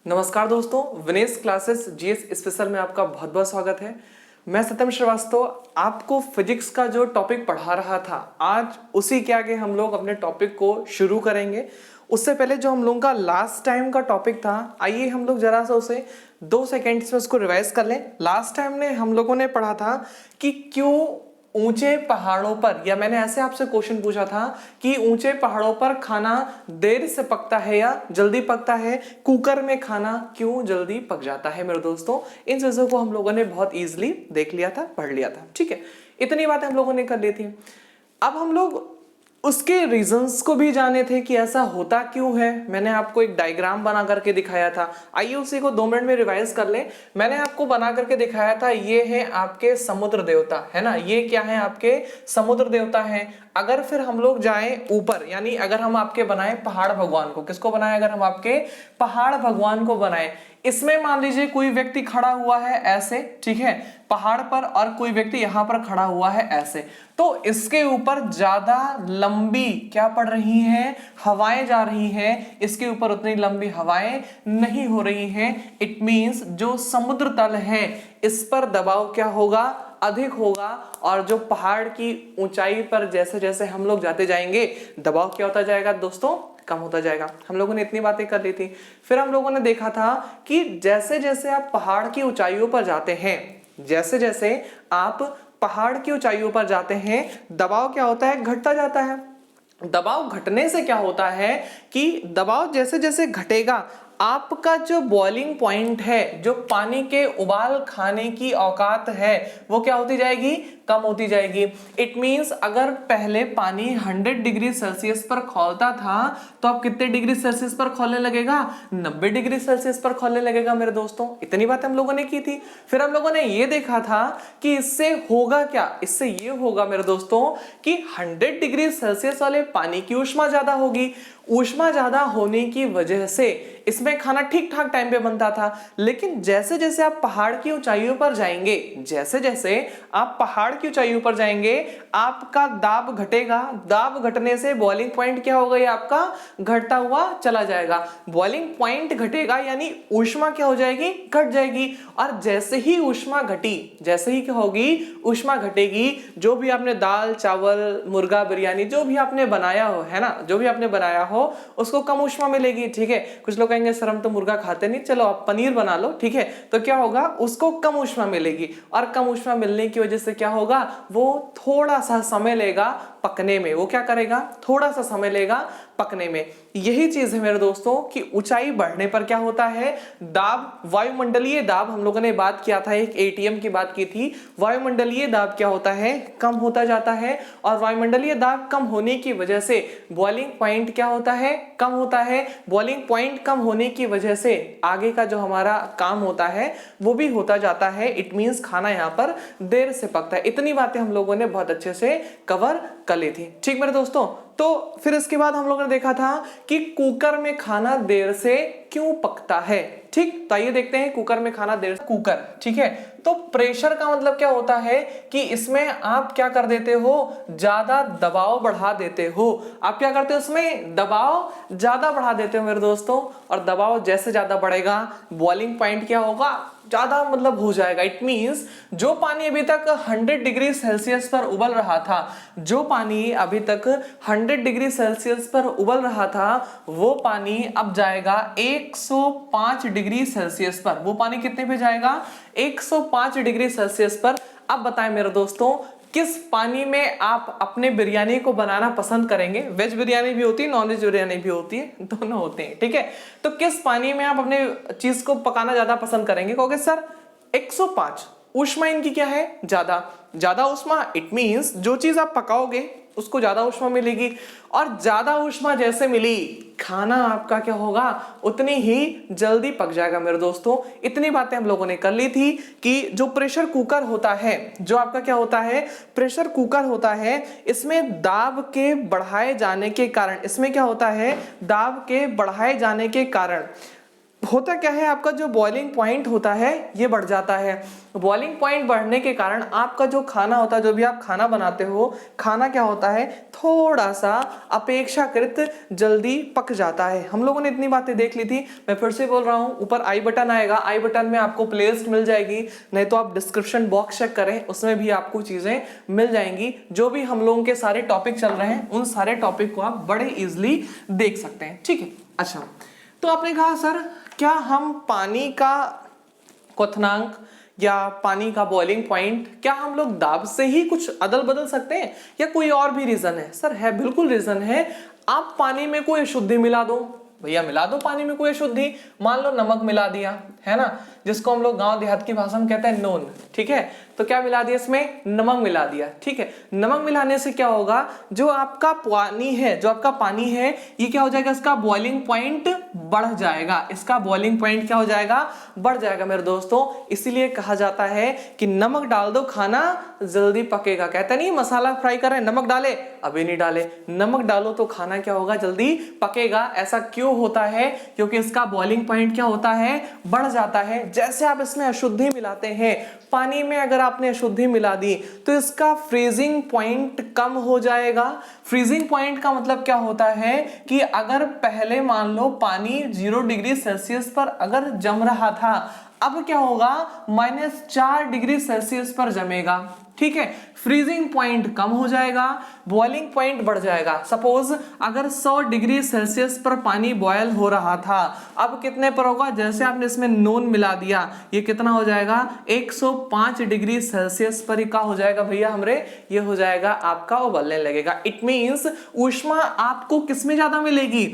नमस्कार दोस्तों, Vinesh classes GS special में आपका बहुत बहुत स्वागत है। मैं सत्यम श्रीवास्तव आपको फिजिक्स का जो टॉपिक पढ़ा रहा था, आज उसी के आगे हम लोग अपने टॉपिक को शुरू करेंगे। उससे पहले जो हम लोगों का लास्ट टाइम का टॉपिक था, आइए हम लोग जरा सा उसे 2 सेकेंड्स में उसको रिवाइज कर लें। लास्ट टाइम ने हम लोगों ने पढ़ा था कि क्यों ऊंचे पहाड़ों पर, या मैंने ऐसे आपसे क्वेश्चन पूछा था कि ऊंचे पहाड़ों पर खाना देर से पकता है या जल्दी पकता है, कुकर में खाना क्यों जल्दी पक जाता है। मेरे दोस्तों, इन चीजों को हम लोगों ने बहुत इजीली देख लिया था, पढ़ लिया था। ठीक है, इतनी बातें हम लोगों ने कर ली थी। अब हम लोग उसके रीजंस को भी जाने थे कि ऐसा होता क्यों है। मैंने आपको एक डायग्राम बना करके दिखाया था, आइए उसी को 2 मिनट में रिवाइज कर लें। मैंने आपको बना करके दिखाया था, ये है आपके समुद्र देवता, है ना। ये क्या है, आपके समुद्र देवता है। अगर फिर हम लोग जाएं ऊपर, यानी अगर हम आपके बनाए पहाड़ भगवान को, किसको बनाए, अगर हम आपके पहाड़ भगवान को बनाए, इसमें मान लीजिए कोई व्यक्ति खड़ा हुआ है ऐसे, ठीक है, पहाड़ पर, और कोई व्यक्ति यहां पर खड़ा हुआ है ऐसे, तो इसके ऊपर ज्यादा लंबी क्या पड़ रही है, हवाएं जा रही हैं, इसके ऊपर उतनी लंबी हवाएं नहीं हो रही हैं। इट मींस जो समुद्र तल है इस पर दबाव क्या होगा, अधिक होगा, और जो पहाड़ की ऊंचाई पर जैसे जैसे हम लोग जाते जाएंगे दबाव क्या होता जाएगा दोस्तों, कम होता जाएगा। हम लोगों ने इतनी बातें कर ली थी। फिर हम लोगों ने देखा था कि जैसे जैसे आप पहाड़ की ऊंचाइयों पर जाते हैं, जैसे जैसे आप पहाड़ की ऊंचाइयों पर जाते हैं, दबाव क्या होता है, घटता जाता है। दबाव घटने से क्या होता है कि दबाव जैसे जैसे घटेगा, आपका जो बॉइलिंग पॉइंट है, जो पानी के उबाल खाने की औकात है, वो क्या होती जाएगी, कम होती जाएगी। इट मींस अगर पहले पानी 100 डिग्री सेल्सियस पर खौलता था, तो अब कितने डिग्री सेल्सियस पर खौलने लगेगा, 90 डिग्री सेल्सियस पर खौलने लगेगा। मेरे दोस्तों, इतनी बात हम लोगों ने की थी। फिर हम लोगों ने ये देखा था कि इससे होगा क्या, इससे ये होगा मेरे दोस्तों कि 100 डिग्री सेल्सियस वाले पानी की ऊष्मा ज्यादा होगी। ऊष्मा ज्यादा होने की वजह से इसमें खाना ठीक ठाक टाइम पे बनता था। लेकिन जैसे जैसे आप पहाड़ की ऊंचाइयों पर जाएंगे, जैसे जैसे आप पहाड़ की ऊंचाइयों पर जाएंगे, आपका दाब घटेगा। दाब घटने से बॉइलिंग पॉइंट क्या होगा, ये आपका घटता हुआ चला जाएगा। बॉइलिंग पॉइंट घटेगा यानी ऊष्मा क्या हो जाएगी, घट जाएगी। और जैसे ही ऊष्मा घटी, जैसे ही क्या होगी, ऊष्मा घटेगी, जो भी आपने दाल चावल मुर्गा बिरयानी जो भी आपने बनाया हो, है ना, जो भी आपने बनाया हो, उसको कम ऊष्मा मिलेगी। ठीक है, कुछ लोग कहेंगे सर हम तो मुर्गा खाते नहीं, चलो आप पनीर बना लो, ठीक है, तो क्या होगा, उसको कम ऊष्मा मिलेगी। और कम ऊष्मा मिलने की वजह से क्या होगा, वो थोड़ा सा समय लेगा पकने में। वो क्या करेगा, थोड़ा सा समय लेगा पकने में। यही चीज है मेरे दोस्तों कि ऊंचाई बढ़ने पर क्या होता है, दाब, वायुमंडलीय दाब, हम लोगों ने बात किया था, एक एटीएम की बात की थी। वायुमंडलीय दाब क्या होता है, कम होता जाता है। और वायुमंडलीय दाब कम होने की वजह से बॉइलिंग पॉइंट क्या होता है, कम होता है। बॉइलिंग पॉइंट कम होने की वजह से आगे का जो हमारा काम होता है वो भी होता जाता है। इट मींस खाना यहाँ पर देर से पकता है। इतनी बातें हम लोगों ने बहुत अच्छे से कवर कर ली थी। ठीक मेरे दोस्तों, तो फिर इसके बाद हम लोगों ने देखा था कि कुकर में खाना देर से क्यों पकता है। ठीक, तो आइए देखते हैं कुकर में खाना देर से। कुकर, ठीक है, तो प्रेशर का मतलब क्या होता है कि इसमें आप क्या कर देते हो, ज्यादा दबाव बढ़ा देते हो। आप क्या करते हो, इसमें दबाव ज्यादा बढ़ा देते हो मेरे दोस्तों। और दबाव जैसे ज्यादा बढ़ेगा, बॉइलिंग पॉइंट क्या होगा, ज्यादा मतलब हो जाएगा। इट मींस जो पानी अभी तक 100 डिग्री सेल्सियस पर उबल रहा था, जो पानी अभी तक 100 डिग्री सेल्सियस पर उबल रहा था, वो पानी अब जाएगा 105 डिग्री सेल्सियस पर। वो पानी कितने पे जाएगा, 105 डिग्री सेल्सियस पर। अब बताएं मेरे दोस्तों, किस पानी में आप अपने बिरयानी को बनाना पसंद करेंगे। वेज बिरयानी भी होती है, नॉन वेज बिरयानी भी होती है, दोनों होते हैं, ठीक है। तो किस पानी में आप अपने चीज को पकाना ज्यादा पसंद करेंगे, कहोगे सर 105। ऊष्मा इनकी क्या है, ज्यादा। ज्यादा ऊष्मा, इट मींस जो चीज आप पकाओगे उसको ज्यादा ऊष्मा मिलेगी। और ज्यादा ऊष्मा जैसे मिली, खाना आपका क्या होगा, उतनी ही जल्दी पक जाएगा मेरे दोस्तों। इतनी बातें हम लोगों ने कर ली थी कि जो प्रेशर कुकर होता है, जो आपका क्या होता है, प्रेशर कुकर होता है, इसमें दाब के बढ़ाए जाने के कारण, इसमें क्या होता है, दाब के बढ़ाए जाने के कारण होता क्या है, आपका जो बॉइलिंग पॉइंट होता है ये बढ़ जाता है। बॉइलिंग पॉइंट बढ़ने के कारण आपका जो खाना होता है, जो भी आप खाना बनाते हो, खाना क्या होता है, थोड़ा सा अपेक्षाकृत जल्दी पक जाता है। हम लोगों ने इतनी बातें देख ली थी, मैं फिर से बोल रहा हूँ, ऊपर आई बटन आएगा, आई बटन में आपको प्लेलिस्ट मिल जाएगी, नहीं तो आप डिस्क्रिप्शन बॉक्स चेक करें, उसमें भी आपको चीजें मिल जाएंगी। जो भी हम लोगों के सारे टॉपिक चल रहे हैं उन सारे टॉपिक को आप बड़े इजिली देख सकते हैं, ठीक है। अच्छा, तो आपने कहा सर क्या हम पानी का क्वथनांक या पानी का बॉइलिंग पॉइंट क्या हम लोग दाब से ही कुछ अदल बदल सकते हैं या कोई और भी रीजन है? सर है, बिल्कुल रीजन है। आप पानी में कोई अशुद्धि मिला दो, भैया मिला दो पानी में कोई अशुद्धि, मान लो नमक मिला दिया, है ना, जिसको हम लोग गांव देहात की भाषा में कहते हैं नोन, ठीक है। तो क्या मिला दिया इसमें, नमक मिला दिया, ठीक है। नमक मिलाने से क्या होगा, जो आपका पानी है, जो आपका पानी है ये क्या हो जाएगा, इसका बॉइलिंग पॉइंट बढ़ जाएगा, इसका बॉइलिंग पॉइंट क्या हो जाएगा, बढ़ जाएगा मेरे दोस्तों। इसीलिए कहा जाता है कि नमक डाल दो खाना जल्दी पकेगा। कहते नहीं मसाला फ्राई कर रहे हैं, नमक डाले, अभी नहीं डाले, नमक डालो तो खाना क्या होगा, जल्दी पकेगा। ऐसा क्यों होता है, क्योंकि इसका बॉइलिंग पॉइंट क्या होता है, बढ़ जाता है। जैसे आप इसमें अशुद्धि मिलाते हैं, पानी में अगर आपने अशुद्धि मिला दी तो इसका फ्रीजिंग पॉइंट कम हो जाएगा। फ्रीजिंग पॉइंट का मतलब क्या होता है कि अगर पहले मान लो पानी 0 डिग्री सेल्सियस पर अगर जम रहा था, अब क्या होगा, -4 डिग्री सेल्सियस पर जमेगा, ठीक है। फ्रीजिंग पॉइंट कम हो जाएगा, बॉइलिंग पॉइंट बढ़ जाएगा। सपोज अगर 100 डिग्री सेल्सियस पर पानी बॉयल हो रहा था, अब कितने पर होगा, जैसे आपने इसमें नून मिला दिया, ये कितना हो जाएगा, 105 डिग्री सेल्सियस पर क्या हो जाएगा भैया हमरे, ये हो जाएगा आपका उबलने लगेगा। इट मींस ऊष्मा आपको किसमें ज्यादा मिलेगी,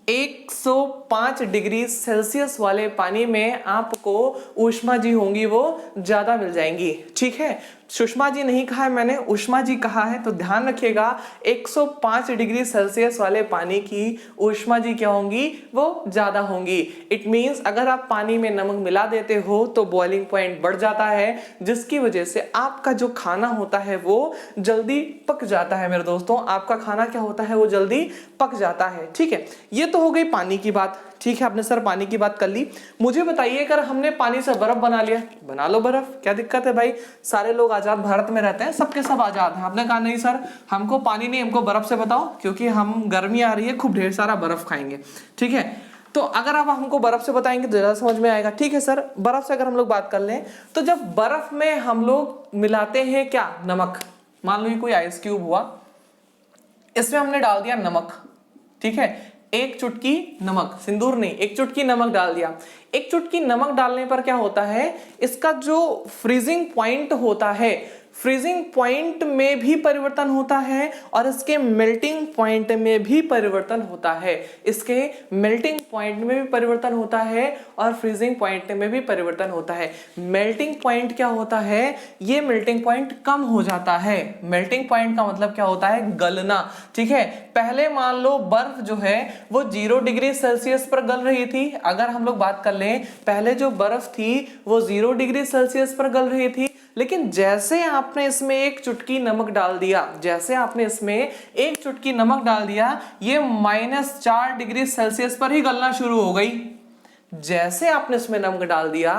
105 डिग्री सेल्सियस वाले पानी में आपको ऊष्मा जी होंगी वो ज्यादा मिल जाएंगी, ठीक है। सुषमा जी नहीं कहा है मैंने, ऊष्मा जी कहा है, तो ध्यान रखिएगा 105 डिग्री सेल्सियस वाले पानी की ऊष्मा जी क्या होंगी, वो ज्यादा होंगी। इट मींस अगर आप पानी में नमक मिला देते हो तो बॉइलिंग पॉइंट बढ़ जाता है, जिसकी वजह से आपका जो खाना होता है वो जल्दी पक जाता है मेरे दोस्तों। आपका खाना क्या होता है, वो जल्दी पक जाता है, ठीक है। ये तो हो गई पानी की बात, ठीक है। आपने सर पानी की बात कर ली, मुझे बताइए अगर हमने पानी से बर्फ बना लिया, बना लो बर्फ, क्या दिक्कत है भाई, सारे लोग आजाद भारत में रहते हैं, सबके सब आजाद हैं। आपने कहा नहीं सर हमको पानी नहीं, हमको बर्फ से बताओ, क्योंकि हम गर्मी आ रही है, खूब ढेर सारा बर्फ खाएंगे, ठीक है। तो अगर आप हमको बर्फ से बताएंगे तो ज्यादा समझ में आएगा, ठीक है सर। बर्फ से अगर हम लोग बात कर लें तो जब बर्फ में हम लोग मिलाते हैं क्या, नमक, मान लो ये कोई आइस क्यूब हुआ, इसमें हमने डाल दिया नमक, ठीक है, एक चुटकी नमक, सिंदूर नहीं, एक चुटकी नमक डाल दिया। एक चुटकी नमक डालने पर क्या होता है, इसका जो फ्रीजिंग पॉइंट होता है, फ्रीजिंग पॉइंट में भी परिवर्तन होता है और इसके मेल्टिंग पॉइंट में भी परिवर्तन होता है। इसके मेल्टिंग पॉइंट में भी परिवर्तन होता है और फ्रीजिंग पॉइंट में भी परिवर्तन होता है। मेल्टिंग पॉइंट क्या होता है, ये मेल्टिंग पॉइंट कम हो जाता है। मेल्टिंग पॉइंट का मतलब क्या होता है, गलना, ठीक है। पहले मान लो बर्फ जो है वो 0 डिग्री सेल्सियस पर गल रही थी, अगर हम लोग बात कर लें, पहले जो बर्फ थी वो 0 डिग्री सेल्सियस पर गल रही थी, लेकिन जैसे आपने इसमें एक चुटकी नमक डाल दिया, जैसे आपने इसमें एक चुटकी नमक डाल दिया, ये -4 डिग्री सेल्सियस पर ही गलना शुरू हो गई। जैसे आपने इसमें नमक डाल दिया,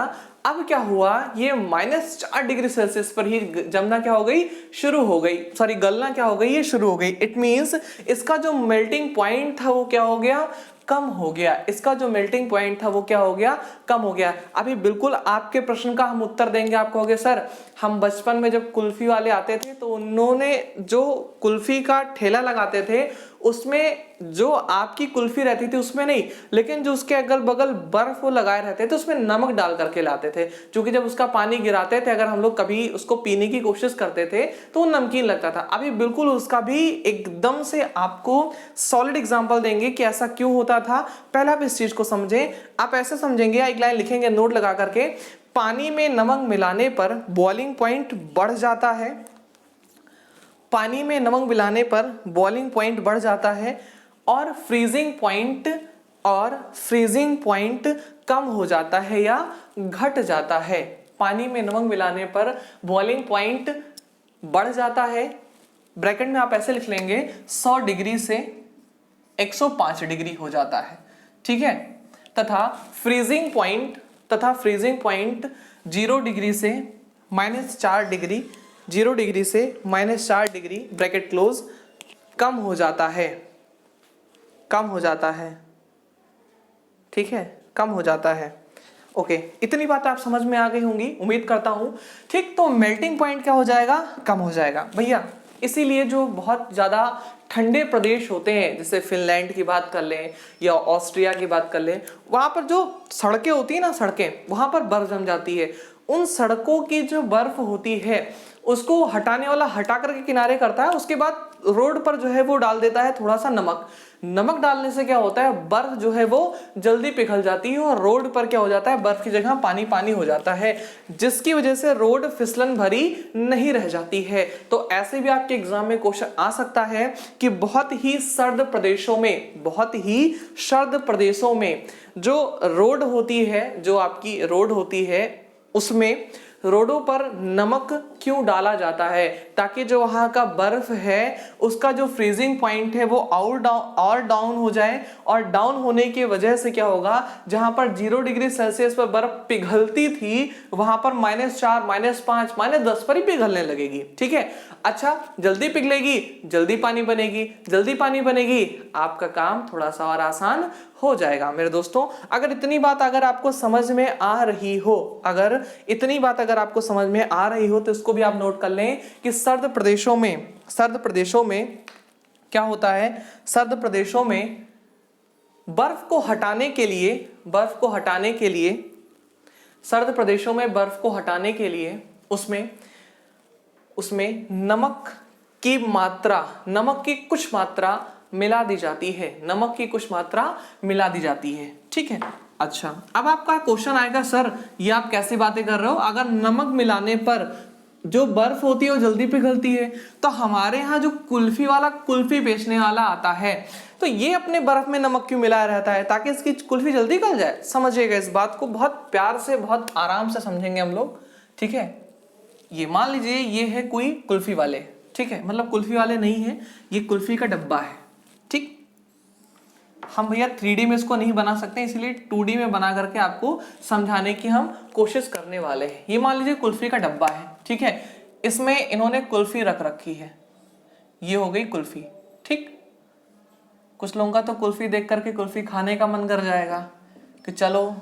अब क्या हुआ, ये -4 डिग्री सेल्सियस पर ही जमना क्या हो गई, शुरू हो गई, सॉरी गलना क्या हो गई, ये शुरू हो गई। इट मींस इसका जो मेल्टिंग पॉइंट था वो क्या हो गया, कम हो गया। इसका जो मेल्टिंग पॉइंट था वो क्या हो गया, कम हो गया। अभी बिल्कुल आपके प्रश्न का हम उत्तर देंगे। आप कहोगे सर हम बचपन में जब कुल्फी वाले आते थे तो उन्होंने जो कुल्फी का ठेला लगाते थे उसमें जो आपकी कुल्फी रहती थी उसमें नहीं, लेकिन जो उसके अगल बगल बर्फ वो लगाए रहते थे उसमें नमक डाल करके लाते थे, क्योंकि जब उसका पानी गिराते थे, अगर हम लोग कभी उसको पीने की कोशिश करते थे तो वो नमकीन लगता था। अभी बिल्कुल उसका भी एकदम से आपको सॉलिड एग्जांपल देंगे कि ऐसा क्यों होता था। पहले आप इस चीज को समझें। आप ऐसे समझेंगे, एक लाइन लिखेंगे नोट लगा करके, पानी में नमक मिलाने पर बॉइलिंग पॉइंट बढ़ जाता है, पानी में नमक मिलाने पर बॉइलिंग पॉइंट बढ़ जाता है और फ्रीजिंग पॉइंट कम हो जाता है या घट जाता है। पानी में नमक मिलाने पर बॉइलिंग पॉइंट बढ़ जाता है, ब्रैकेट में आप ऐसे लिख लेंगे 100 डिग्री से 105 डिग्री हो जाता है, ठीक है। तथा फ्रीजिंग पॉइंट 0 डिग्री से -4 डिग्री, 0 डिग्री से -4 डिग्री ब्रैकेट क्लोज कम हो जाता है, ठीक है, कम हो जाता है। ओके, इतनी बात आप समझ में आ गई होंगी उम्मीद करता हूं। ठीक, तो मेल्टिंग पॉइंट क्या हो जाएगा, कम हो जाएगा भैया। इसीलिए जो बहुत ज्यादा ठंडे प्रदेश होते हैं, जैसे फिनलैंड की बात कर लें या ऑस्ट्रिया की बात कर लें, वहां पर जो सड़कें होती है ना, सड़कें, वहां पर बर्फ जम जाती है। उन सड़कों की जो बर्फ होती है उसको हटाने वाला हटा करके किनारे करता है, उसके बाद रोड पर जो है वो डाल देता है थोड़ा सा नमक डालने से क्या होता है, बर्फ जो है वो जल्दी पिघल जाती है और रोड पर क्या हो जाता है, बर्फ की जगह पानी पानी हो जाता है, जिसकी वजह से रोड फिसलन भरी नहीं रह जाती है। तो ऐसे भी आपके एग्जाम में क्वेश्चन आ सकता है कि बहुत ही सर्द प्रदेशों में जो रोड होती है, जो आपकी रोड होती है, उसमें रोडों पर नमक क्यों डाला जाता है, ताकि जो वहां का बर्फ है उसका जो फ्रीजिंग पॉइंट है वो और डाउन हो जाए, और डाउन होने की वजह से क्या होगा, जहां पर 0 डिग्री सेल्सियस पर बर्फ पिघलती थी वहां पर -4, -5, -10 पर ही पिघलने लगेगी। ठीक है, अच्छा, जल्दी पिघलेगी, जल्दी पानी बनेगी, आपका काम थोड़ा सा और आसान हो जाएगा। मेरे दोस्तों, अगर इतनी बात अगर आपको समझ में आ रही हो, तो इसको भी आप नोट कर लें कि सर्द प्रदेशों में क्या होता है, सर्द प्रदेशों में बर्फ को हटाने के लिए उसमें नमक की कुछ मात्रा मिला दी जाती है। ठीक है, अच्छा, अब आपका क्वेश्चन आएगा, सर ये आप कैसी बातें कर रहे हो, अगर नमक मिलाने पर जो बर्फ होती है वो जल्दी पिघलती है, तो हमारे यहाँ जो कुल्फी बेचने वाला आता है, तो ये अपने बर्फ में नमक क्यों मिलाया रहता है, ताकि इसकी कुल्फी जल्दी गल जाए। समझिएगा, इस बात को बहुत प्यार से, बहुत आराम से समझेंगे हम लोग। ठीक है, ये मान लीजिए ये है कोई कुल्फी वाले, ठीक है, मतलब कुल्फी वाले नहीं है, ये कुल्फी का डब्बा है। ठीक, हम भैया 3D में इसको नहीं बना सकते, इसलिए 2D में बना करके आपको समझाने की हम कोशिश करने वाले हैं। ये मान लीजिए कुल्फी का डब्बा है, ठीक है, इसमें इन्होंने कुल्फी रख रखी है, ये हो गई कुल्फी। ठीक, कुछ लोगों का तो कुल्फी देख करके कुल्फी खाने का मन कर जाएगा कि चलो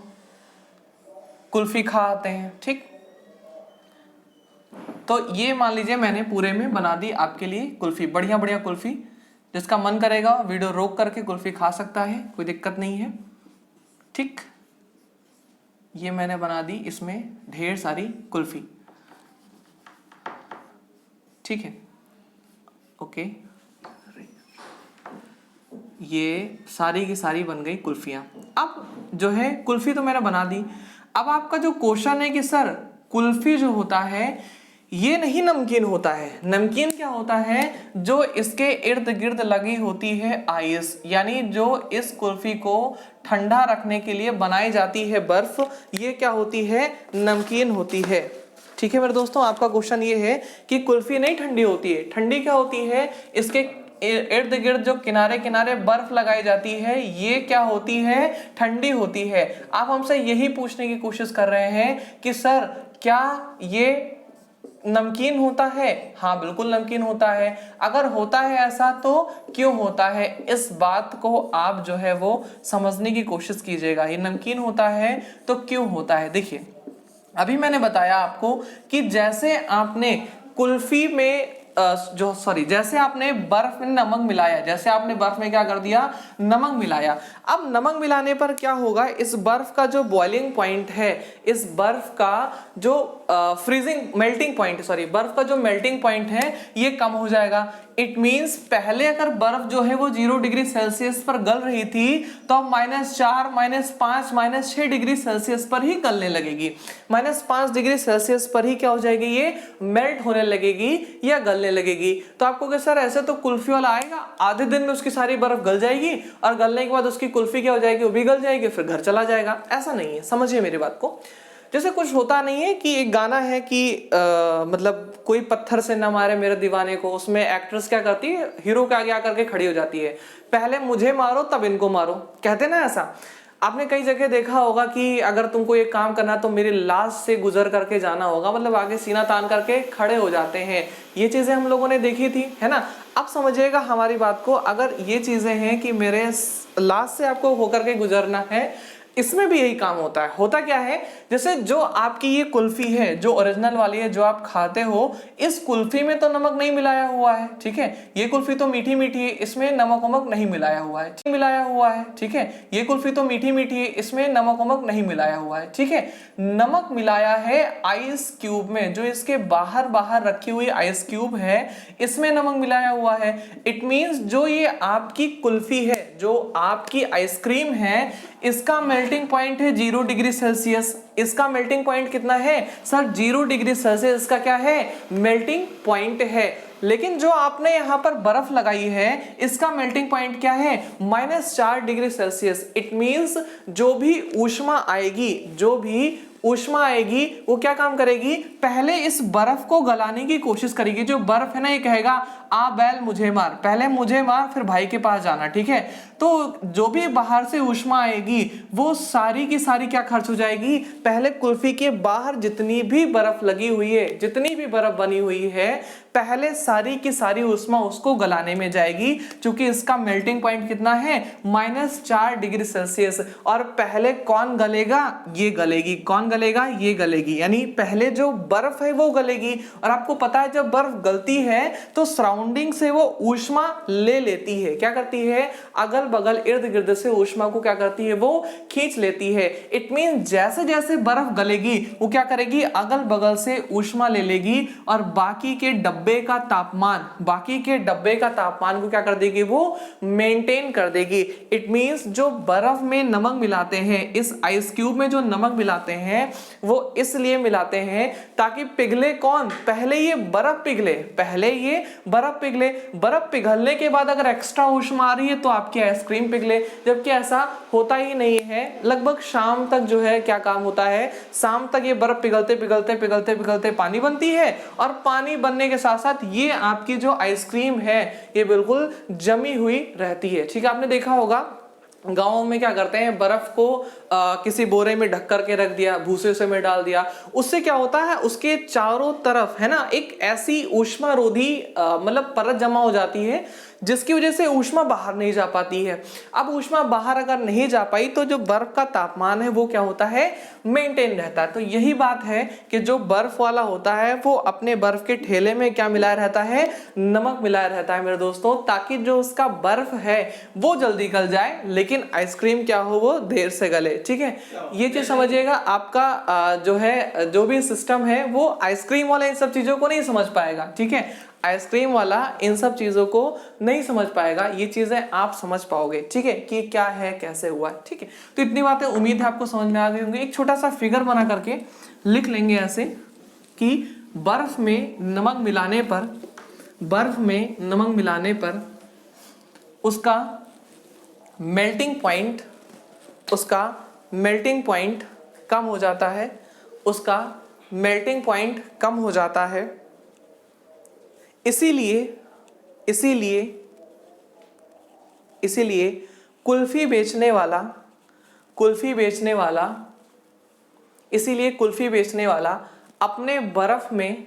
कुल्फी खा आते हैं। ठीक, तो ये मान लीजिए मैंने पूरे में बना दी आपके लिए कुल्फी, बढ़िया बढ़िया कुल्फी, जिसका मन करेगा वीडियो रोक करके कुल्फी खा सकता है, कोई दिक्कत नहीं है। ठीक, ये मैंने बना दी इसमें ढेर सारी कुल्फी। ठीक है, ओके, ये सारी की सारी बन गई कुल्फियां। अब जो है कुल्फी तो मैंने बना दी, अब आपका जो क्वेश्चन है कि सर कुल्फी जो होता है ये नहीं नमकीन होता है, नमकीन क्या होता है, जो इसके इर्द गिर्द लगी होती है आइस, यानी जो इस कुल्फी को ठंडा रखने के लिए बनाई जाती है बर्फ, ये क्या होती है, नमकीन होती है। ठीक है मेरे दोस्तों, आपका क्वेश्चन ये है कि कुल्फी नहीं ठंडी होती है, ठंडी क्या होती है, इसके इर्द गिर्द जो किनारे किनारे बर्फ लगाई जाती है, ये क्या होती है, ठंडी होती है। आप हमसे यही पूछने की कोशिश कर रहे हैं कि सर क्या ये नमकीन होता है? हाँ बिल्कुल नमकीन होता है। अगर होता है ऐसा तो क्यों होता है, इस बात को आप जो है वो समझने की कोशिश कीजिएगा। ये नमकीन होता है तो क्यों होता है। देखिए अभी मैंने बताया आपको कि जैसे आपने कुल्फी में जैसे आपने बर्फ में नमक मिलाया, जैसे आपने बर्फ में क्या कर दिया, नमक मिलाया। अब नमक मिलाने पर क्या होगा, इस बर्फ का जो बॉइलिंग पॉइंट है, इस बर्फ का जो बर्फ का जो मेल्टिंग पॉइंट है ये कम हो जाएगा। इट मींस पहले अगर बर्फ जो है वो 0 डिग्री सेल्सियस पर गल रही थी तो अब -4, -5, -6 डिग्री सेल्सियस पर ही गलने लगेगी। -5 डिग्री सेल्सियस पर ही क्या हो जाएगी, ये मेल्ट होने लगेगी या गलने लगेगी। तो आपको क्या सर ऐसे तो कुल्फी वाला आएगा, आधे दिन में उसकी सारी बर्फ गल जाएगी और गलने के बाद उसकी कुल्फी क्या हो जाएगी, वो भी गल जाएगी, फिर घर चला जाएगा। ऐसा नहीं है, समझिए मेरी बात को। जैसे कुछ होता नहीं है कि एक गाना है कि मतलब कोई पत्थर से न मारे मेरे दीवाने को, उसमें एक्ट्रेस क्या करती है, हीरो के आगे आकर के खड़ी हो जाती है, पहले मुझे मारो तब इनको मारो, कहते ना ऐसा। आपने कई जगह देखा होगा कि अगर तुमको ये काम करना तो मेरे लाश से गुजर करके जाना होगा, मतलब आगे सीना तान करके खड़े हो जाते हैं। ये चीजें हम लोगों ने देखी थी, है ना। अब समझिएगा हमारी बात को, अगर ये चीजें हैं कि मेरे लाश से आपको होकर के गुजरना है, इसमें भी यही काम होता है। होता क्या है, जैसे जो आपकी ये कुल्फी है जो ओरिजिनल वाली है जो आप खाते हो, इस कुल्फी में तो नमक नहीं मिलाया हुआ है, ठीक है। ये कुल्फी तो मीठी मीठी है, इसमें नमक वमक नहीं मिलाया हुआ है, ठीक है। ये कुल्फी तो मीठी मीठी है, इसमें नमक वमक नहीं मिलाया हुआ है, ठीक है। नमक मिलाया है आइस क्यूब में, जो इसके बाहर बाहर रखी हुई आइस क्यूब है, इसमें नमक मिलाया हुआ है। इट मींस जो ये आपकी कुल्फी है, जो आपकी आइसक्रीम है, इसका मेल्टिंग पॉइंट है 0 डिग्री सेल्सियस। इसका मेल्टिंग पॉइंट कितना है सर? 0 डिग्री सेल्सियस इसका क्या है? मेल्टिंग पॉइंट है। लेकिन जो आपने यहां पर बर्फ लगाई है, इसका मेल्टिंग पॉइंट क्या है? -4 डिग्री सेल्सियस। इट मींस जो भी ऊष्मा आएगी वो क्या काम करेगी? पहले इस बर्फ को गलाने की कोशिश करेगी। जो बर्फ है ना, ये कहेगा आ बैल मुझे मार, पहले मुझे मार फिर भाई के पास जाना, ठीक है। तो जो भी बाहर से ऊष्मा आएगी वो सारी की सारी क्या खर्च हो जाएगी? पहले कुल्फी के बाहर जितनी भी बर्फ लगी हुई है, जितनी भी बर्फ बनी हुई है, पहले सारी की सारी ऊष्मा उसको गलाने में जाएगी, क्योंकि इसका मेल्टिंग पॉइंट कितना है? -4 डिग्री सेल्सियस। और पहले कौन गलेगा? ये गलेगी। कौन गलेगा? ये गलेगी। यानी पहले जो बर्फ है वो गलेगी। और आपको पता है जब बर्फ गलती है तो सराउंडिंग से वो ऊष्मा ले लेती है। क्या करती है? अगल बगल इर्द गिर्द से ऊष्मा को क्या करती है? वो खींच लेती है। इट मीन जैसे जैसे बर्फ गलेगी वो क्या करेगी? अगल बगल से ऊष्मा ले लेगी और बाकी के डब्बे का तापमान को क्या कर देगी? वो मेंटेन कर देगी। इट मींस जो बर्फ में नमक मिलाते हैं, इस आइस क्यूब में जो नमक मिलाते हैं, वो इसलिए मिलाते हैं ताकि पिघले कौन? पहले ये बर्फ पिघले। बर्फ पिघलने के बाद अगर एक्स्ट्रा ऊष्मा आ रही है तो आपकी आइसक्रीम पिघले, जबकि ऐसा होता ही नहीं है। लगभग शाम तक जो है क्या काम होता है? शाम तक ये बर्फ पिघलते पानी बनती है, और पानी बनने के साथ साथ ये आपकी जो आइसक्रीम है ये बिल्कुल जमी हुई रहती है, ठीक है। आपने देखा होगा गाँव में क्या करते हैं, बर्फ को किसी बोरे में ढक करके रख दिया, भूसे से में डाल दिया। उससे क्या होता है? उसके चारों तरफ है ना एक ऐसी ऊष्मा रोधी मतलब परत जमा हो जाती है, जिसकी वजह से ऊष्मा बाहर नहीं जा पाती है। अब ऊष्मा बाहर अगर नहीं जा पाई तो जो बर्फ का तापमान है वो क्या होता है? मेंटेन रहता है। तो यही बात है कि जो बर्फ वाला होता है वो अपने बर्फ के ठेले में क्या मिलाया रहता है? नमक मिलाया रहता है मेरे दोस्तों, ताकि जो उसका बर्फ है वो जल्दी गल जाए, लेकिन आइसक्रीम क्या हो? वो देर से गले, ठीक है। ये चीज समझिएगा। आपका जो है जो भी सिस्टम है वो आइसक्रीम वाला इन सब चीजों को नहीं समझ पाएगा, ठीक है। आइसक्रीम वाला इन सब चीजों को नहीं समझ पाएगा, ये चीजें आप समझ पाओगे, ठीक है, कि क्या है, कैसे हुआ है, ठीक है। तो इतनी बातें उम्मीद है आपको समझ में आ गई होंगी। एक छोटा सा फिगर बना करके लिख लेंगे ऐसे कि बर्फ में नमक मिलाने पर उसका मेल्टिंग पॉइंट कम हो जाता है। इसीलिए कुल्फी बेचने वाला अपने बर्फ में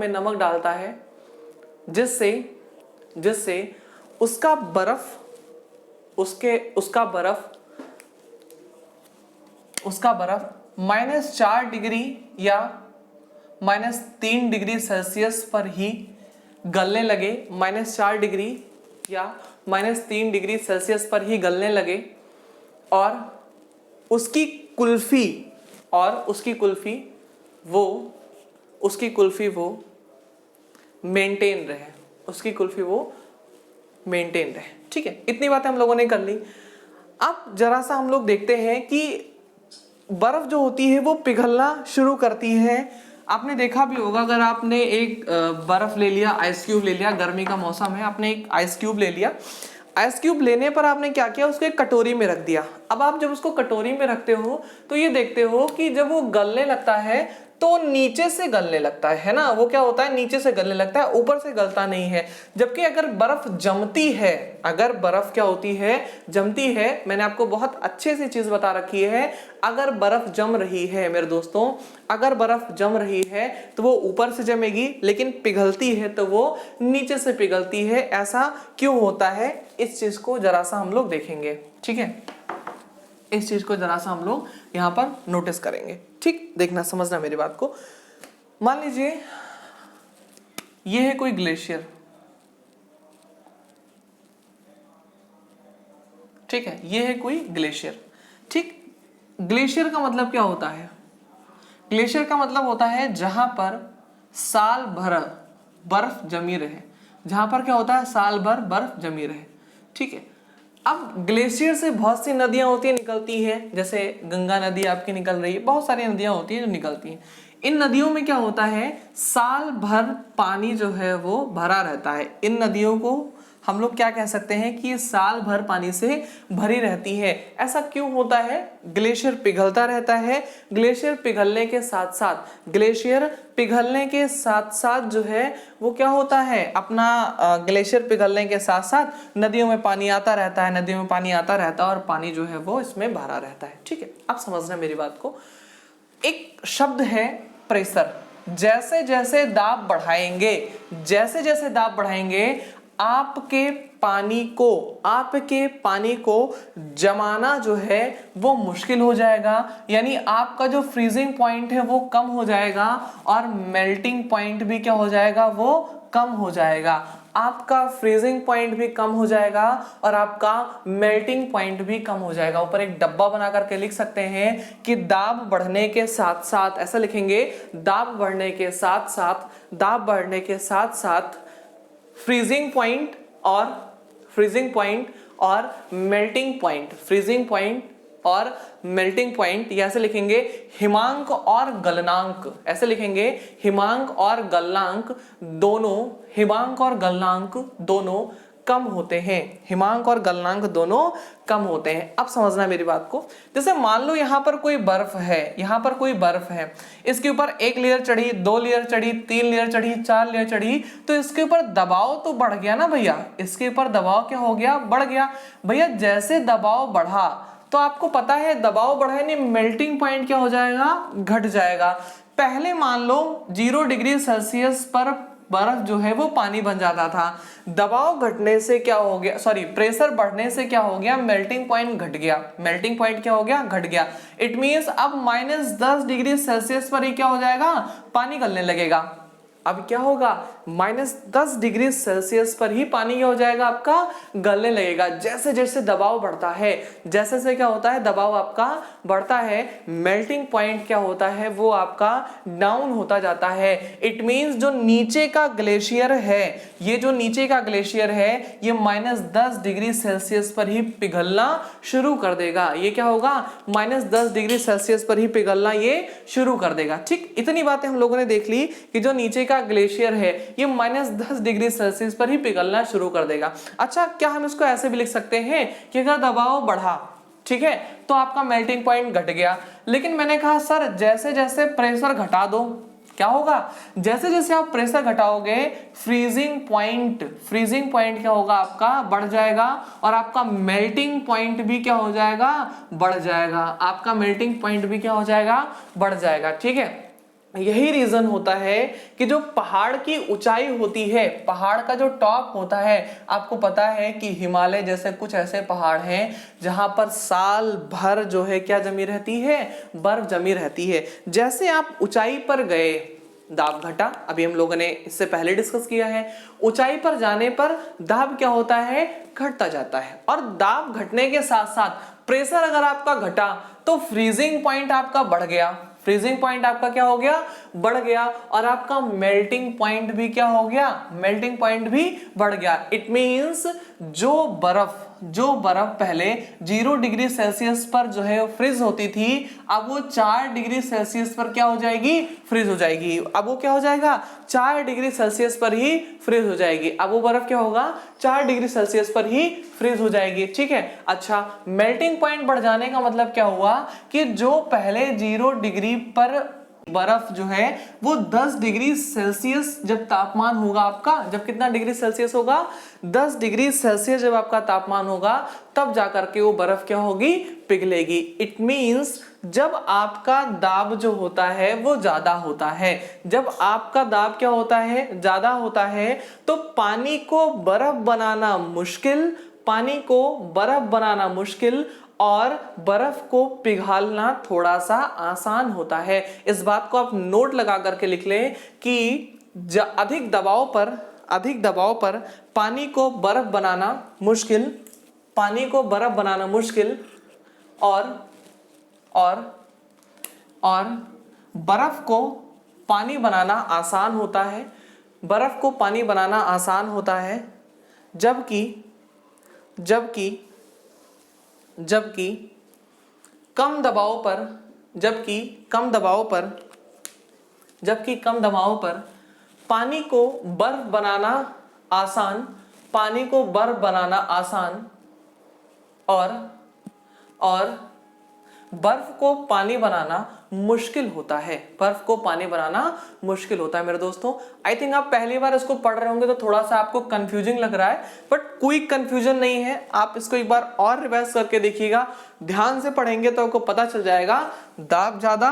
नमक डालता है, जिससे उसका बर्फ -4 डिग्री या -3 डिग्री सेल्सियस पर ही गलने लगे। -4 डिग्री या -3 डिग्री सेल्सियस पर ही गलने लगे, और उसकी कुल्फी वो मेंटेन रहे, ठीक है। इतनी बातें हम लोगों ने कर ली। अब जरा सा हम लोग देखते हैं कि बर्फ जो होती है वो पिघलना शुरू करती है। आपने देखा भी होगा, अगर आपने एक बर्फ ले लिया, आइस क्यूब ले लिया, गर्मी का मौसम है, आपने एक आइस क्यूब ले लिया, आइस क्यूब लेने पर आपने क्या किया? उसको एक कटोरी में रख दिया। अब आप जब उसको कटोरी में रखते हो तो ये देखते हो कि जब वो गलने लगता है तो नीचे से गलने लगता है ना, वो क्या होता है, नीचे से गलने लगता है, ऊपर से गलता नहीं है। जबकि अगर बर्फ जमती है, अगर बर्फ क्या होती है, जमती है, मैंने आपको बहुत अच्छे से चीज बता रखी है, अगर बर्फ जम रही है मेरे दोस्तों, अगर बर्फ जम रही है तो वो ऊपर से जमेगी, लेकिन पिघलती है तो वो नीचे से पिघलती है। ऐसा क्यों होता है, इस चीज को जरा सा हम लोग देखेंगे, ठीक है, इस चीज को जरा सा हम लोग यहां पर नोटिस करेंगे, ठीक, देखना समझना मेरी बात को। मान लीजिए ये है कोई ग्लेशियर, ठीक है, ये है कोई ग्लेशियर, ठीक। ग्लेशियर का मतलब क्या होता है, ग्लेशियर का मतलब होता है जहां पर साल भर बर्फ जमी रहे, जहां पर क्या होता है, साल भर बर्फ जमी रहे, ठीक है। अब ग्लेशियर से बहुत सी नदियां होती है, निकलती हैं, जैसे गंगा नदी आपकी निकल रही है, बहुत सारी नदियां होती हैं जो निकलती हैं। इन नदियों में क्या होता है, साल भर पानी जो है वो भरा रहता है। इन नदियों को हम लोग क्या कह सकते हैं कि साल भर पानी से भरी रहती है। ऐसा क्यों होता है, ग्लेशियर पिघलता रहता है, ग्लेशियर पिघलने के साथ साथ, ग्लेशियर पिघलने के साथ साथ जो है वो क्या होता है, अपना ग्लेशियर पिघलने के साथ साथ नदियों में पानी आता रहता है, नदियों में पानी आता रहता है और पानी जो है वो इसमें भरा रहता है, ठीक है। अब समझना मेरी बात को, एक शब्द है प्रेशर। जैसे जैसे दाब बढ़ाएंगे, जैसे जैसे दाब बढ़ाएंगे, आपके पानी को जमाना जो है वो मुश्किल हो जाएगा, यानी आपका जो फ्रीजिंग पॉइंट है वो कम हो जाएगा और मेल्टिंग पॉइंट भी क्या हो जाएगा, वो कम हो जाएगा। आपका फ्रीजिंग पॉइंट भी कम हो जाएगा और आपका मेल्टिंग पॉइंट भी कम हो जाएगा। ऊपर एक डब्बा बना करके लिख सकते हैं कि दाब बढ़ने के साथ साथ, ऐसा लिखेंगे, दाब बढ़ने के साथ साथ, दाब बढ़ने के साथ साथ फ्रीजिंग पॉइंट और मेल्टिंग पॉइंट, फ्रीजिंग पॉइंट और मेल्टिंग पॉइंट, ऐसे लिखेंगे हिमांक और गलनांक, ऐसे लिखेंगे हिमांक और गलनांक दोनों, हिमांक और गलनांक दोनों कम होते हैं, हिमांक और गलनांक दोनों कम होते हैं। अब समझना मेरी बात को, जैसे मान लो यहां पर कोई बर्फ है, यहां पर कोई बर्फ है, इसके ऊपर एक लेयर चढ़ी, 2 लेयर चढ़ी, 3 लेयर चढ़ी, 4 लेयर चढ़ी, तो इसके ऊपर दबाव तो बढ़ गया ना भैया, इसके ऊपर दबाव क्या हो गया, बढ़ गया भैया। जैसे दबाव बढ़ा तो आपको पता है दबाव बढ़ा नहीं, मेल्टिंग पॉइंट क्या हो जाएगा, घट जाएगा। पहले मान लो 0 डिग्री सेल्सियस पर बर्फ जो है वो पानी बन जाता था, दबाव घटने से क्या हो गया, सॉरी प्रेशर बढ़ने से क्या हो गया, मेल्टिंग पॉइंट घट गया, मेल्टिंग पॉइंट क्या हो गया, घट गया। इट मींस अब -10 डिग्री सेल्सियस पर ही क्या हो जाएगा, पानी गलने लगेगा। अब क्या होगा, -10 डिग्री सेल्सियस पर ही पानी क्या हो जाएगा, आपका गलने लगेगा। जैसे जैसे दबाव बढ़ता है, जैसे जैसे क्या होता है, दबाव आपका बढ़ता है, मेल्टिंग पॉइंट क्या होता है, वो आपका डाउन होता जाता है। इट मींस जो नीचे का ग्लेशियर है, ये जो नीचे का ग्लेशियर है, ये -10 डिग्री सेल्सियस पर ही पिघलना शुरू कर देगा। ये क्या होगा, -10 डिग्री सेल्सियस पर ही पिघलना ये शुरू कर देगा, ठीक। इतनी बातें हम लोगों ने देख ली कि जो नीचे का ग्लेशियर है ये -10 डिग्री सेल्सियस पर ही पिघलना शुरू कर देगा। अच्छा, क्या हम इसको ऐसे भी लिख सकते हैं कि अगर दबाव बढ़ा, ठीक है, तो आपका मेल्टिंग पॉइंट घट गया, लेकिन मैंने कहा सर जैसे जैसे प्रेशर घटा दो, क्या होगा, जैसे जैसे आप प्रेशर घटाओगे फ्रीजिंग पॉइंट क्या होगा, आपका बढ़ जाएगा और आपका मेल्टिंग पॉइंट भी क्या हो जाएगा, बढ़ जाएगा, आपका मेल्टिंग पॉइंट भी क्या हो जाएगा, बढ़ जाएगा, ठीक है। यही रीजन होता है कि जो पहाड़ की ऊंचाई होती है, पहाड़ का जो टॉप होता है, आपको पता है कि हिमालय जैसे कुछ ऐसे पहाड़ हैं जहां पर साल भर जो है क्या जमी रहती है, बर्फ जमी रहती है। जैसे आप ऊंचाई पर गए, दाब घटा, अभी हम लोगों ने इससे पहले डिस्कस किया है, ऊंचाई पर जाने पर दाब क्या होता है, घटता जाता है, और दाब घटने के साथ साथ प्रेशर अगर आपका घटा तो फ्रीजिंग पॉइंट आपका बढ़ गया, फ्रीजिंग पॉइंट आपका क्या हो गया, बढ़ गया, और आपका मेल्टिंग पॉइंट भी क्या हो गया, मेल्टिंग पॉइंट भी बढ़ गया। इट मींस जो बर्फ पहले 0 डिग्री सेल्सियस पर जो है फ्रीज होती थी, अब वो 4 डिग्री सेल्सियस पर क्या हो जाएगी, फ्रीज हो जाएगी। अब वो क्या हो जाएगा, 4 डिग्री सेल्सियस पर ही फ्रीज हो जाएगी। अब वो बर्फ क्या होगा, 4 डिग्री सेल्सियस पर ही फ्रीज हो जाएगी, ठीक है। अच्छा, मेल्टिंग पॉइंट बढ़ जाने का मतलब क्या हुआ कि जो पहले 0 डिग्री पर बर्फ जो है वो 10 डिग्री सेल्सियस जब तापमान होगा आपका, जब कितना डिग्री सेल्सियस होगा, 10 डिग्री सेल्सियस जब आपका तापमान होगा, तब जाकर के वो बर्फ क्या होगी, पिघलेगी। इट मींस जब आपका दाब जो होता है वो ज्यादा होता है, जब आपका दाब क्या होता है, ज्यादा होता है, तो पानी को बर्फ बनाना मुश्किल, पानी को बर्फ बनाना मुश्किल और बर्फ को पिघालना थोड़ा सा आसान होता है। इस बात को आप नोट लगा करके लिख लें कि अधिक दबाव पर पानी को बर्फ बनाना मुश्किल, पानी को बर्फ बनाना मुश्किल और बर्फ को पानी बनाना आसान होता है, बर्फ को पानी बनाना आसान होता है, जबकि कम दबाव पर पानी को बर्फ बनाना आसान, पानी को बर्फ बनाना आसान और बर्फ को पानी बनाना मुश्किल होता है, बर्फ को पानी बनाना मुश्किल होता है। मेरे दोस्तों, आई थिंक आप पहली बार इसको पढ़ रहे होंगे तो थोड़ा सा आपको कंफ्यूजिंग लग रहा है, बट कोई कंफ्यूजन नहीं है। आप इसको एक बार और रिवाइज करके देखिएगा, ध्यान से पढ़ेंगे तो आपको पता चल जाएगा। दाब ज्यादा,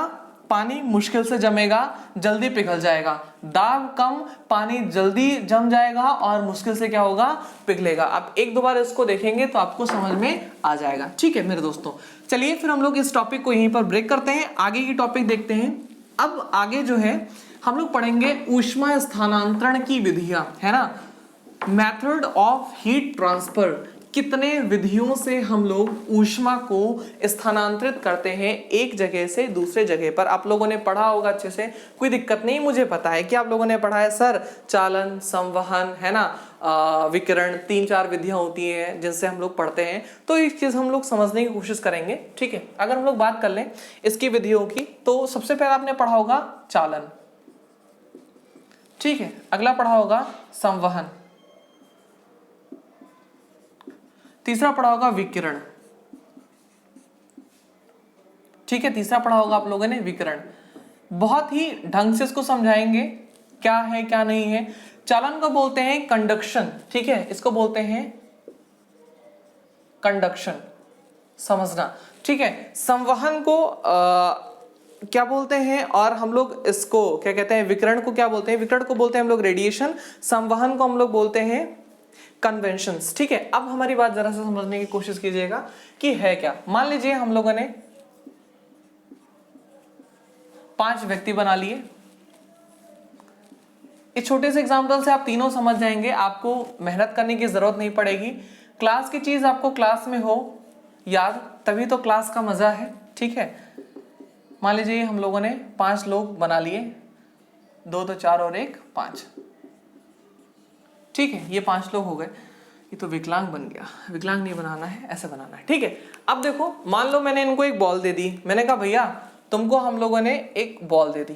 पानी मुश्किल से जमेगा, जल्दी पिघल जाएगा। दाब कम, पानी जल्दी जम जाएगा और मुश्किल से क्या होगा, पिघलेगा। आप एक दो बार इसको देखेंगे तो आपको समझ में आ जाएगा। ठीक है मेरे दोस्तों, चलिए फिर हम लोग इस टॉपिक को यहीं पर ब्रेक करते हैं, आगे की टॉपिक देखते हैं। अब आगे जो है हम लोग पढ़ेंगे ऊष्मा स्थानांतरण की विधियां, है ना, मेथड ऑफ हीट ट्रांसफर। कितने विधियों से हम लोग ऊष्मा को स्थानांतरित करते हैं एक जगह से दूसरे जगह पर। आप लोगों ने पढ़ा होगा अच्छे से, कोई दिक्कत नहीं, मुझे पता है कि आप लोगों ने पढ़ा है सर, चालन, संवहन, है ना, विकिरण, 3-4 विधियां होती हैं जिनसे हम लोग पढ़ते हैं। तो एक चीज हम लोग समझने की कोशिश करेंगे। ठीक है, अगर हम लोग बात कर लें इसकी विधियों की, तो सबसे पहले आपने पढ़ा होगा चालन, ठीक है, अगला पढ़ा होगा संवहन, तीसरा पढ़ा होगा विकिरण, ठीक है, तीसरा पढ़ा होगा आप लोगों ने विकिरण। बहुत ही ढंग से इसको समझाएंगे क्या है क्या नहीं है। चालन को बोलते हैं कंडक्शन, ठीक है, इसको बोलते हैं कंडक्शन, समझना, ठीक है। संवहन को क्या बोलते हैं, और हम लोग इसको क्या कहते हैं, विकिरण को क्या बोलते हैं, विकिरण को बोलते हैं हम लोग रेडिएशन, संवहन को हम लोग बोलते हैं कन्वेंशंस। ठीक है, अब हमारी बात जरा सा समझने की कोशिश कीजिएगा कि है क्या। मान लीजिए हम लोगों ने 5 व्यक्ति बना लिए। इस छोटे से एग्जांपल से आप तीनों समझ जाएंगे, आपको मेहनत करने की जरूरत नहीं पड़ेगी। क्लास की चीज आपको क्लास में हो याद, तभी तो क्लास का मजा है। ठीक है, मान लीजिए हम लोगों ने 5 लोग बना लिए, 2 तो 4 और 1 5, ठीक है, ये 5 लोग हो गए। ये तो विकलांग बन गया, विकलांग नहीं बनाना है, ऐसे बनाना है। ठीक है, अब देखो मान लो मैंने इनको एक बॉल दे दी, मैंने कहा भैया तुमको हम लोगों ने एक बॉल दे दी।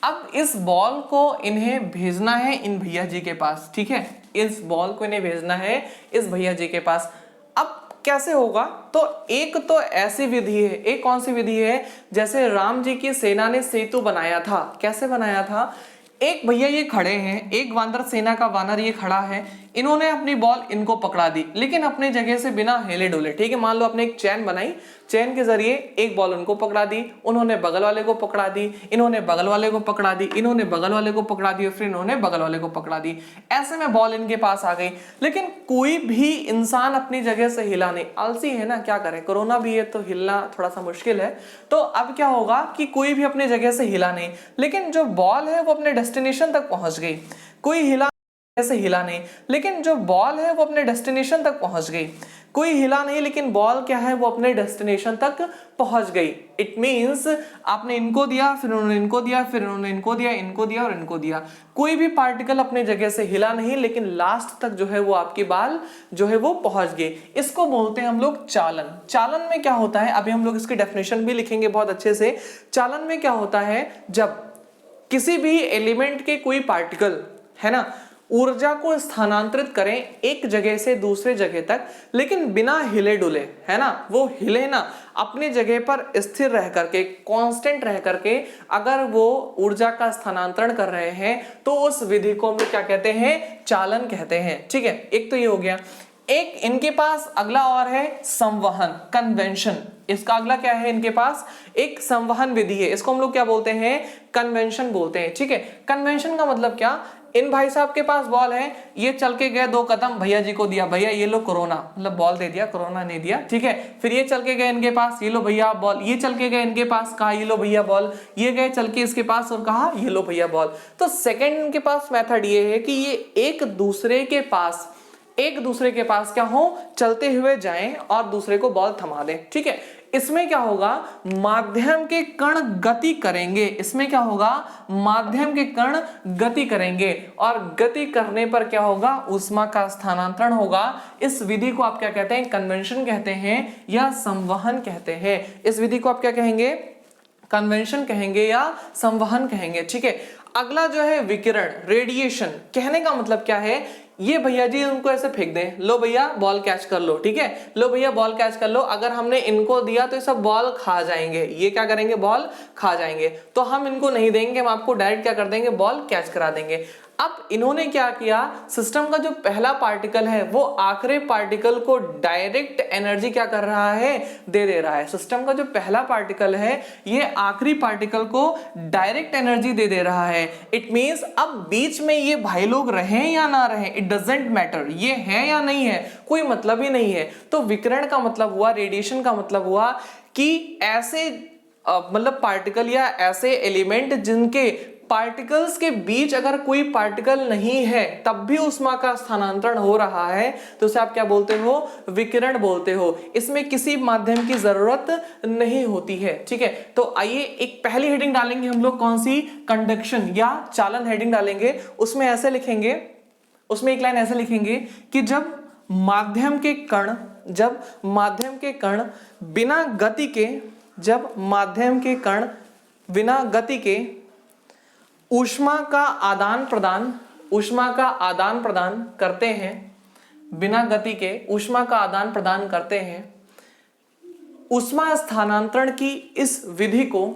अब इस बॉल को इन्हें भेजना है इन भैया जी के पास, ठीक है, इस बॉल को इन्हें भेजना है इस भैया जी के पास। अब कैसे होगा, तो एक तो ऐसी विधि है, एक कौन सी विधि है, जैसे राम जी की सेना ने सेतु बनाया था। कैसे बनाया था, एक भैया ये खड़े हैं, एक वानर सेना का वानर ये खड़ा है, इन्होंने अपनी बॉल इनको पकड़ा दी, लेकिन अपनी जगह से बिना हिले डोले। ठीक है, मान लो आपने एक चैन बनाई, चैन के जरिए एक बॉल उनको पकड़ा दी, उन्होंने बगल वाले को पकड़ा दी, इन्होंने बगल वाले को पकड़ा दी, इन्होंने बगल वाले को पकड़ा दी, और फिर इन्होंने बगल वाले को पकड़ा दी। ऐसे में बॉल इनके पास आ गई, लेकिन कोई भी इंसान अपनी जगह से हिला नहीं। आलसी है ना, क्या करें, कोरोना भी है तो हिलना थोड़ा सा मुश्किल है। तो अब क्या होगा कि कोई भी अपनी जगह से हिला नहीं, लेकिन जो बॉल है वो अपने डेस्टिनेशन तक पहुंच गई। कोई हिला नहीं, लेकिन जो बॉल है वो अपने डेस्टिनेशन तक पहुंच गई। कोई हिला नहीं, लेकिन बॉल क्या है, वो अपने डेस्टिनेशन तक पहुंच गई। इट मींस आपने इनको दिया, फिर उन्होंने इनको दिया, फिर उन्होंने इनको दिया, इनको दिया और इनको दिया। कोई भी पार्टिकल अपने जगह से हिला नहीं, लेकिन लास्ट तक जो है वो आपकी बॉल जो है वो पहुंच गई। इसको बोलते हैं हम लोग चालन। चालन में क्या होता है, अभी हम लोग इसकी डेफिनेशन भी लिखेंगे बहुत अच्छे से। चालन में क्या होता है, जब किसी भी एलिमेंट के कोई पार्टिकल है ना, ऊर्जा को स्थानांतरित करें एक जगह से दूसरे जगह तक, लेकिन बिना हिले डुले, है ना, वो हिले ना, अपनी जगह पर स्थिर रह करके, कांस्टेंट रह करके अगर वो ऊर्जा का स्थानांतरण कर रहे हैं तो उस विधि को हम लोग क्या कहते हैं, चालन कहते हैं। ठीक है, एक तो ये हो गया। एक इनके पास अगला और है संवहन, कन्वेंशन। इसका अगला क्या है, इनके पास एक संवहन विधि है, इसको हम लोग क्या बोलते हैं, कन्वेंशन बोलते हैं। ठीक है, कन्वेंशन का मतलब क्या, इन भाई साहब के पास बॉल है, ये चल के गए 2 कदम भैया जी को दिया, भैया ये लो कोरोना, मतलब बॉल दे दिया, कोरोना नहीं दिया। ठीक है, फिर ये चल के गए इनके पास, ये लो भैया बॉल, ये चल के गए इनके पास, कहा ये लो भैया बॉल, ये गए चल के इसके पास और कहा ये लो भैया बॉल। तो सेकंड इनके पास मेथड ये है कि ये एक दूसरे के पास क्या हो, चलते हुए जाएं और दूसरे को बॉल थमा दें। ठीक है, इसमें क्या होगा, माध्यम के कण गति करेंगे, इसमें क्या होगा, माध्यम के कण गति करेंगे और गति करने पर क्या होगा, ऊष्मा का स्थानांतरण होगा। इस विधि को आप क्या कहते हैं, कन्वेंशन कहते हैं या संवहन कहते हैं। इस विधि को आप क्या कहेंगे, कन्वेंशन कहेंगे या संवहन कहेंगे। ठीक है, अगला जो है विकिरण, रेडिएशन। कहने का मतलब क्या है, ये भैया जी उनको ऐसे फेंक दें, लो भैया बॉल कैच कर लो, ठीक है, लो भैया बॉल कैच कर लो। अगर हमने इनको दिया तो ये सब बॉल खा जाएंगे, ये क्या करेंगे, बॉल खा जाएंगे। तो हम इनको नहीं देंगे, हम आपको डायरेक्ट क्या कर देंगे, बॉल कैच करा देंगे। अब इन्होंने क्या किया, सिस्टम का जो पहला पार्टिकल है वो आखिरी पार्टिकल को डायरेक्ट एनर्जी क्या कर रहा है, दे रहा है। सिस्टम का जो पहला पार्टिकल है ये आखिरी पार्टिकल को डायरेक्ट एनर्जी दे रहा है। इट मींस अब बीच में ये भाई लोग रहें या ना रहें, इट डजंट मैटर, ये है या नहीं है, कोई मतलब ही नहीं है। तो विकिरण का मतलब हुआ, रेडिएशन का मतलब हुआ कि ऐसे मतलब पार्टिकल या ऐसे एलिमेंट जिनके पार्टिकल्स के बीच अगर कोई पार्टिकल नहीं है तब भी ऊष्मा का स्थानांतरण हो रहा है, तो उसे आप क्या बोलते हो, विकिरण बोलते हो। इसमें किसी माध्यम की जरूरत नहीं होती है। ठीक है, तो आइए एक पहली हेडिंग डालेंगे हम लोग, कौन सी, कंडक्शन या चालन हेडिंग डालेंगे। उसमें ऐसे लिखेंगे, उसमें एक लाइन ऐसे लिखेंगे कि जब माध्यम के कण बिना गति के, जब माध्यम के कण बिना गति के ऊष्मा का आदान प्रदान करते हैं, बिना गति के ऊष्मा का आदान प्रदान करते हैं, ऊष्मा स्थानांतरण की इस विधि को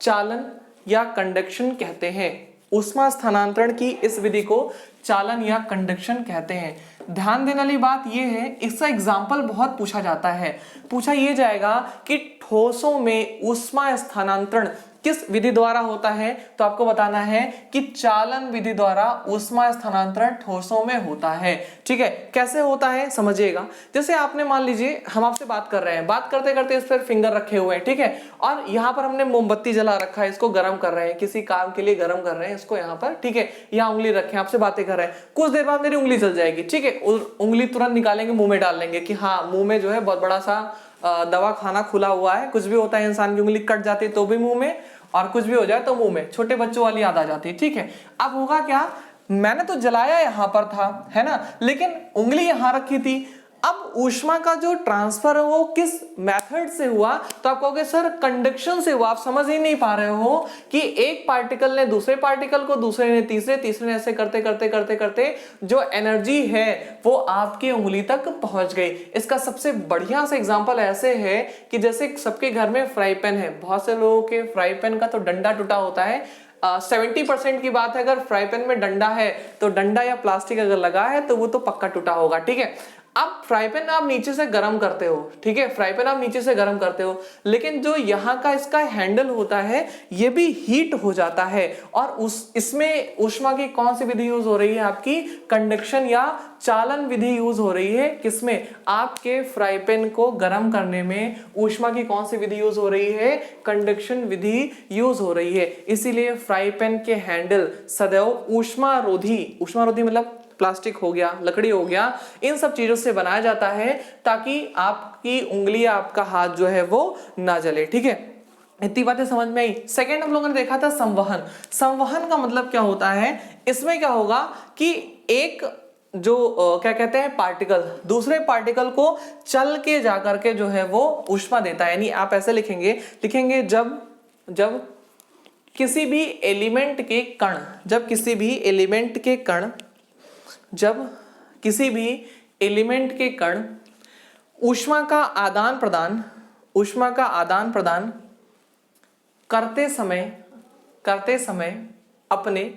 चालन या कंडक्शन कहते हैं। ऊष्मा स्थानांतरण की इस विधि को चालन या कंडक्शन कहते हैं। ध्यान देने वाली बात यह है, इसका एग्जाम्पल बहुत पूछा जाता है। पूछा यह जाएगा कि ठोसों में ऊष्मा स्थानांतरण किस विधि द्वारा होता है, तो आपको बताना है कि चालन विधि द्वारा ऊष्मा स्थानांतरण ठोसों में होता है। ठीक है, कैसे होता है समझिएगा। जैसे आपने मान लीजिए हम आपसे बात कर रहे हैं, बात करते करते इस पर फिंगर रखे हुए हैं, ठीक है, और यहाँ पर हमने मोमबत्ती जला रखा है, इसको गर्म कर रहे हैं, किसी काम के लिए गर्म कर रहे हैं इसको यहाँ पर, ठीक है, यहाँ उंगली रखे, आपसे बातें कर रहे हैं, कुछ देर बाद मेरी उंगली जल जाएगी। ठीक है, उंगली तुरंत निकालेंगे, मुंह में डाल लेंगे कि हाँ मुंह में जो है बहुत बड़ा सा दवा खाना खुला हुआ है। कुछ भी होता है, इंसान की उंगली कट जाती है तो भी मुंह में, और कुछ भी हो जाए तो मुंह में, छोटे बच्चों वाली याद आ जाती है। ठीक है, अब होगा क्या, मैंने तो जलाया यहां पर था, है ना, लेकिन उंगली यहां रखी थी। अब ऊष्मा का जो ट्रांसफर है वो किस मेथड से हुआ, तो आप कहोगे सर कंडक्शन से हुआ। आप समझ ही नहीं पा रहे हो कि एक पार्टिकल ने दूसरे पार्टिकल को, दूसरे ने तीसरे, तीसरे ने ऐसे करते करते करते करते जो एनर्जी है वो आपकी उंगली तक पहुंच गई। इसका सबसे बढ़िया सा एग्जांपल ऐसे है कि जैसे सबके घर में फ्राई पैन है, बहुत से लोगों के फ्राई पैन का तो डंडा टूटा होता है। 70% की बात है, अगर फ्राई पैन में डंडा है तो डंडा या प्लास्टिक अगर लगा है तो वो तो पक्का टूटा होगा। ठीक है, अब फ्राई पैन आप नीचे से गर्म करते हो, ठीक है, फ्राई पैन आप नीचे से गर्म करते हो, लेकिन जो यहाँ का इसका हैंडल होता है ये भी हीट हो जाता है, और इसमें ऊष्मा की कौन सी विधि यूज हो रही है, आपकी कंडक्शन या चालन विधि यूज हो रही है। किसमें, आपके फ्राई पैन को गर्म करने में ऊष्मा की कौन सी विधि यूज हो रही है, कंडक्शन विधि यूज हो रही है। इसीलिए फ्राई पैन के हैंडल सदैव ऊष्मारोधी मतलब प्लास्टिक हो गया, लकड़ी हो गया, इन सब चीजों से बनाया जाता है ताकि आपकी उंगली, आपका हाथ जो है वो ना जले। ठीक है, इतनी बातें समझ में आई। सेकेंड हम लोगों ने देखा था संवहन। संवहन का मतलब क्या होता है, इसमें क्या होगा कि एक जो क्या कहते हैं पार्टिकल दूसरे पार्टिकल को चल के जाकर के जो है वो ऊष्मा देता है। यानी आप ऐसे लिखेंगे जब किसी भी एलिमेंट के कण, जब किसी भी एलिमेंट के कण, जब किसी भी एलिमेंट के कण ऊष्मा का आदान प्रदान, ऊष्मा का आदान प्रदान करते समय अपने,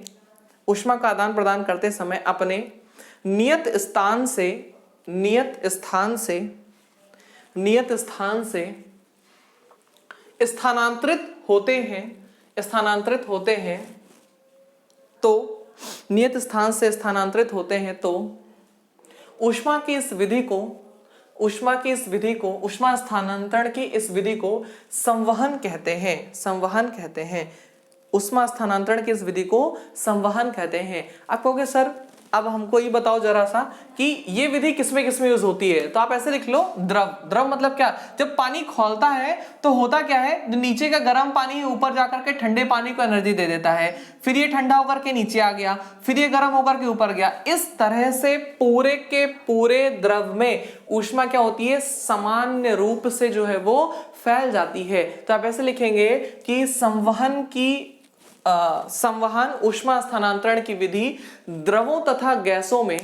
ऊष्मा का आदान प्रदान करते समय अपने नियत स्थान से स्थानांतरित होते हैं, तो नियत स्थान से स्थानांतरित होते हैं तो ऊष्मा की इस विधि को, ऊष्मा स्थानांतरण की इस विधि को संवहन कहते हैं। ऊष्मा स्थानांतरण की इस विधि को संवहन कहते हैं। आप कहोगे सर अब हमको ये बताओ जरा सा कि ये विधि किसमें किसमें यूज होती है, तो आप ऐसे लिख लो, द्रव मतलब क्या, जब पानी खौलता है तो होता क्या है, जो नीचे का गर्म पानी है ऊपर जाकर के ठंडे पानी को एनर्जी दे देता है, फिर ये ठंडा होकर के नीचे आ गया, फिर ये गर्म होकर के ऊपर गया। इस तरह से पूरे के पूरे द्रव में ऊष्मा क्या होती है, सामान्य रूप से जो है वो फैल जाती है। तो आप ऐसे लिखेंगे कि संवहन ऊष्मा स्थानांतरण की विधि द्रवों तथा गैसों में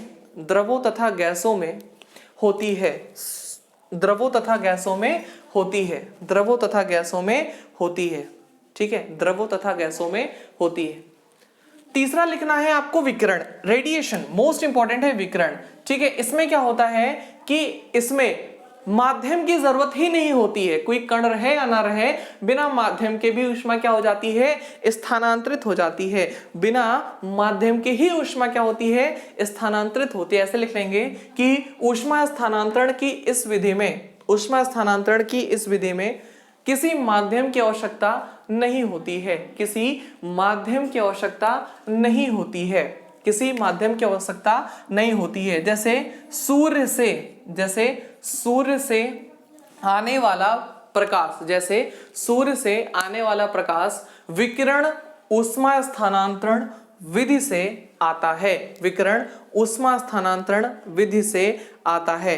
होती है। ठीक है, द्रवों तथा गैसों में होती है। तीसरा लिखना है आपको विकिरण, रेडिएशन, मोस्ट इंपॉर्टेंट है विकिरण। ठीक है, इसमें क्या होता है कि इसमें माध्यम की जरूरत ही नहीं होती है, कोई कण रहे या ना रहे, बिना माध्यम के भी ऊष्मा क्या हो जाती है, स्थानांतरित हो जाती है। बिना माध्यम के ही ऊष्मा क्या होती है, स्थानांतरित होती है। ऐसे लिख लेंगे कि ऊष्मा स्थानांतरण की इस विधि में किसी माध्यम की आवश्यकता नहीं होती है, किसी माध्यम की आवश्यकता नहीं होती है। जैसे सूर्य से आने वाला प्रकाश विकिरण ऊष्मा स्थानांतरण विधि से आता है।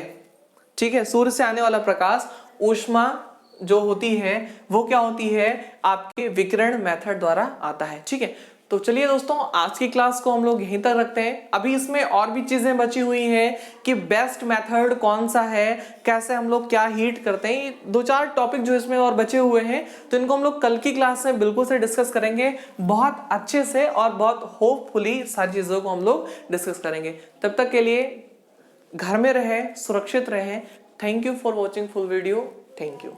ठीक है, सूर्य से आने वाला प्रकाश ऊष्मा जो होती है वो क्या होती है, आपके विकिरण मेथड द्वारा आता है। ठीक है, तो चलिए दोस्तों आज की क्लास को हम लोग यहीं तक रखते हैं। अभी इसमें और भी चीजें बची हुई हैं कि बेस्ट मेथड कौन सा है, कैसे हम लोग क्या हीट करते हैं, 2-4 टॉपिक जो इसमें और बचे हुए हैं, तो इनको हम लोग कल की क्लास में बिल्कुल से डिस्कस करेंगे, बहुत अच्छे से और बहुत होपफुली सारी चीजों को हम लोग डिस्कस करेंगे। तब तक के लिए घर में रहे, सुरक्षित रहे। Thank you for watching full video. Thank you.